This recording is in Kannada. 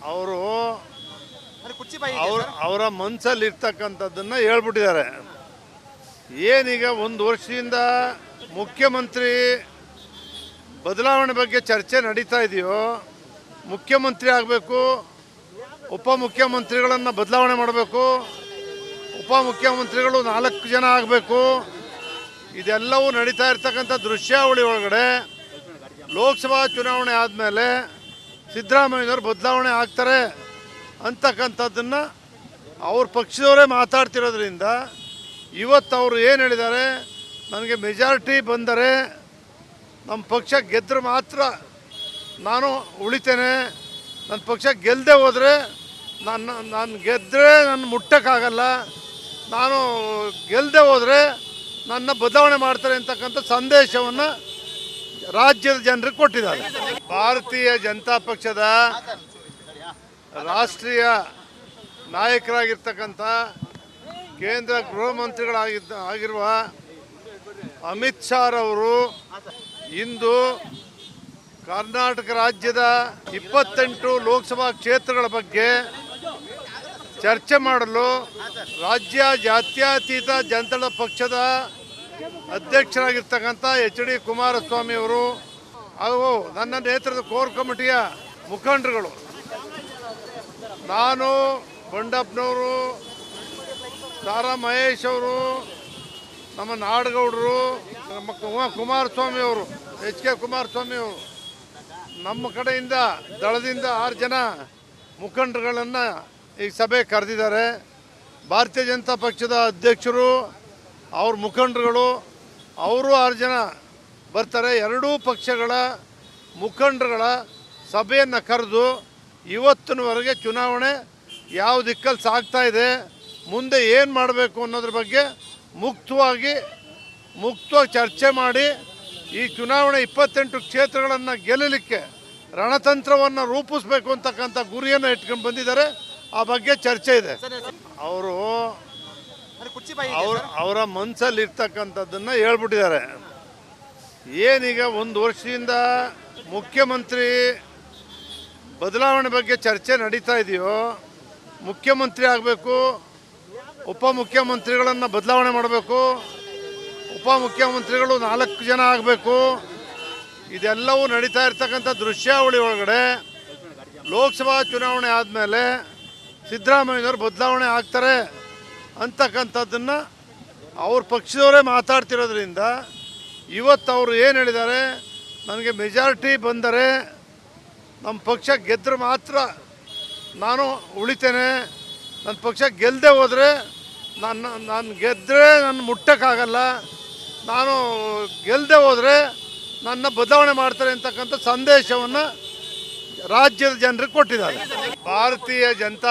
ಅವರು ಅವರ ಮನಸ್ಸಲ್ಲಿ ಇರ್ತಕ್ಕಂಥದ್ದನ್ನು ಹೇಳ್ಬಿಟ್ಟಿದ್ದಾರೆ. ಏನೀಗ ಒಂದು ವರ್ಷದಿಂದ ಮುಖ್ಯಮಂತ್ರಿ ಬದಲಾವಣೆ ಬಗ್ಗೆ ಚರ್ಚೆ ನಡೀತಾ ಇದೆಯೋ, ಮುಖ್ಯಮಂತ್ರಿ ಆಗಬೇಕು, ಉಪಮುಖ್ಯಮಂತ್ರಿಗಳನ್ನು ಬದಲಾವಣೆ ಮಾಡಬೇಕು, ಉಪಮುಖ್ಯಮಂತ್ರಿಗಳು 4 ಜನ ಆಗಬೇಕು, ಇದೆಲ್ಲವೂ ನಡೀತಾ ಇರ್ತಕ್ಕಂಥ ದೃಶ್ಯಾವಳಿ ಒಳಗಡೆ ಲೋಕಸಭಾ ಚುನಾವಣೆ ಆದಮೇಲೆ ಸಿದ್ದರಾಮಯ್ಯನವರು ಬದಲಾವಣೆ ಆಗ್ತಾರೆ ಅಂತಕ್ಕಂಥದ್ದನ್ನು ಅವ್ರ ಪಕ್ಷದವರೇ ಮಾತಾಡ್ತಿರೋದ್ರಿಂದ ಇವತ್ತು ಅವರು ಏನು ಹೇಳಿದ್ದಾರೆ, ನನಗೆ ಮೆಜಾರಿಟಿ ಬಂದರೆ ನಮ್ಮ ಪಕ್ಷ ಗೆದ್ದರೆ ಮಾತ್ರ ನಾನು ಉಳಿತೇನೆ, ನನ್ನ ಪಕ್ಷ ಗೆಲ್ಲದೆ ಹೋದರೆ ನಾನು ಗೆದ್ದರೆ ನನ್ನ ಮುಟ್ಟಕ್ಕಾಗಲ್ಲ, ನಾನು ಗೆಲ್ಲದೆ ಹೋದರೆ ನನ್ನ ಬದಲಾವಣೆ ಮಾಡ್ತಾರೆ ಅಂತಕ್ಕಂಥ ಸಂದೇಶವನ್ನು ರಾಜ್ಯದ ಜನರಿಗೆ ಕೊಟ್ಟಿದ್ದಾರೆ. ಭಾರತೀಯ ಜನತಾ ಪಕ್ಷದ ರಾಷ್ಟ್ರೀಯ ನಾಯಕರಾಗಿರ್ತಕ್ಕಂಥ ಕೇಂದ್ರ ಗೃಹ ಮಂತ್ರಿಗಳಾಗಿರುವ ಅಮಿತ್ ಶಾ ಅವರು ಇಂದು ಕರ್ನಾಟಕ ರಾಜ್ಯದ 28 ಲೋಕಸಭಾ ಕ್ಷೇತ್ರಗಳ ಬಗ್ಗೆ ಚರ್ಚೆ ಮಾಡಲು ರಾಜ್ಯ ಜಾತ್ಯತೀತ ಜನತಾ ಪಕ್ಷದ ಅಧ್ಯಕ್ಷರಾಗಿರ್ತಕ್ಕಂಥ ಎಚ್ ಡಿ ಕುಮಾರಸ್ವಾಮಿ ಅವರು ಹಾಗೂ ನನ್ನ ನೇತೃತ್ವದ ಕೋರ್ ಕಮಿಟಿಯ ಮುಖಂಡರುಗಳು, ನಾನು, ಬಂಡಪ್ಪನವರು, ತಾರಾ ಮಹೇಶ್ ಅವರು, ನಮ್ಮ ನಾಡಗೌಡರು, ನಮ್ಮ ಕುಮಾರಸ್ವಾಮಿ ಅವರು, ಎಚ್ ಕೆ ಕುಮಾರಸ್ವಾಮಿ ಅವರು, ನಮ್ಮ ಕಡೆಯಿಂದ ದಳದಿಂದ 6 ಜನ ಮುಖಂಡರುಗಳನ್ನು ಈ ಸಭೆ ಕರೆದಿದ್ದಾರೆ. ಭಾರತೀಯ ಜನತಾ ಪಕ್ಷದ ಅಧ್ಯಕ್ಷರು, ಅವ್ರ ಮುಖಂಡರುಗಳು, ಅವರು 6 ಜನ ಬರ್ತಾರೆ. ಎರಡೂ ಪಕ್ಷಗಳ ಮುಖಂಡರುಗಳ ಸಭೆಯನ್ನು ಕರೆದು ಇವತ್ತಿನವರೆಗೆ ಚುನಾವಣೆ ಯಾವ ದಿಕ್ಕಲ್ಲಿ ಸಾಗ್ತಾ ಇದೆ, ಮುಂದೆ ಏನು ಮಾಡಬೇಕು ಅನ್ನೋದ್ರ ಬಗ್ಗೆ ಮುಕ್ತವಾಗಿ ಚರ್ಚೆ ಮಾಡಿ ಈ ಚುನಾವಣೆ 28 ಕ್ಷೇತ್ರಗಳನ್ನು ಗೆಲ್ಲಲಿಕ್ಕೆ ರಣತಂತ್ರವನ್ನು ರೂಪಿಸಬೇಕು ಅಂತಕ್ಕಂಥ ಗುರಿಯನ್ನು ಇಟ್ಕೊಂಡು ಬಂದಿದ್ದಾರೆ. ಆ ಬಗ್ಗೆ ಚರ್ಚೆ ಇದೆ. ಅವರು ಅವರ ಮನಸ್ಸಲ್ಲಿ ಇರ್ತಕ್ಕಂಥದ್ದನ್ನು ಹೇಳ್ಬಿಟ್ಟಿದ್ದಾರೆ. ಏನೀಗ ಒಂದು ವರ್ಷದಿಂದ ಮುಖ್ಯಮಂತ್ರಿ ಬದಲಾವಣೆ ಬಗ್ಗೆ ಚರ್ಚೆ ನಡೀತಾ ಇದೆಯೋ, ಮುಖ್ಯಮಂತ್ರಿ ಆಗಬೇಕು, ಉಪಮುಖ್ಯಮಂತ್ರಿಗಳನ್ನು ಬದಲಾವಣೆ ಮಾಡಬೇಕು, ಉಪಮುಖ್ಯಮಂತ್ರಿಗಳು 4 ಜನ ಆಗಬೇಕು, ಇದೆಲ್ಲವೂ ನಡೀತಾ ಇರ್ತಕ್ಕಂಥ ದೃಶ್ಯಾವಳಿ ಒಳಗಡೆ ಲೋಕಸಭಾ ಚುನಾವಣೆ ಆದಮೇಲೆ ಸಿದ್ದರಾಮಯ್ಯನವರು ಬದಲಾವಣೆ ಆಗ್ತಾರೆ ಅಂತಕ್ಕಂಥದ್ದನ್ನು ಅವ್ರ ಪಕ್ಷದವರೇ ಮಾತಾಡ್ತಿರೋದ್ರಿಂದ ಇವತ್ತು ಅವರು ಏನು ಹೇಳಿದ್ದಾರೆ, ನನಗೆ ಮೆಜಾರಿಟಿ ಬಂದರೆ ನಮ್ಮ ಪಕ್ಷ ಗೆದ್ದರೆ ಮಾತ್ರ ನಾನು ಉಳಿತೇನೆ, ನನ್ನ ಪಕ್ಷ ಗೆಲ್ಲದೆ ಹೋದರೆ ನಾನು ಗೆದ್ದರೆ ನನ್ನ ಮುಟ್ಟಕ್ಕಾಗಲ್ಲ, ನಾನು ಗೆಲ್ಲದೆ ಹೋದರೆ ನನ್ನ ಬದಲಾವಣೆ ಮಾಡ್ತಾರೆ ಅಂತಕ್ಕಂಥ ಸಂದೇಶವನ್ನು ರಾಜ್ಯದ ಜನರಿಗೆ ಕೊಟ್ಟಿದ್ದಾರೆ. ಭಾರತೀಯ ಜನತಾ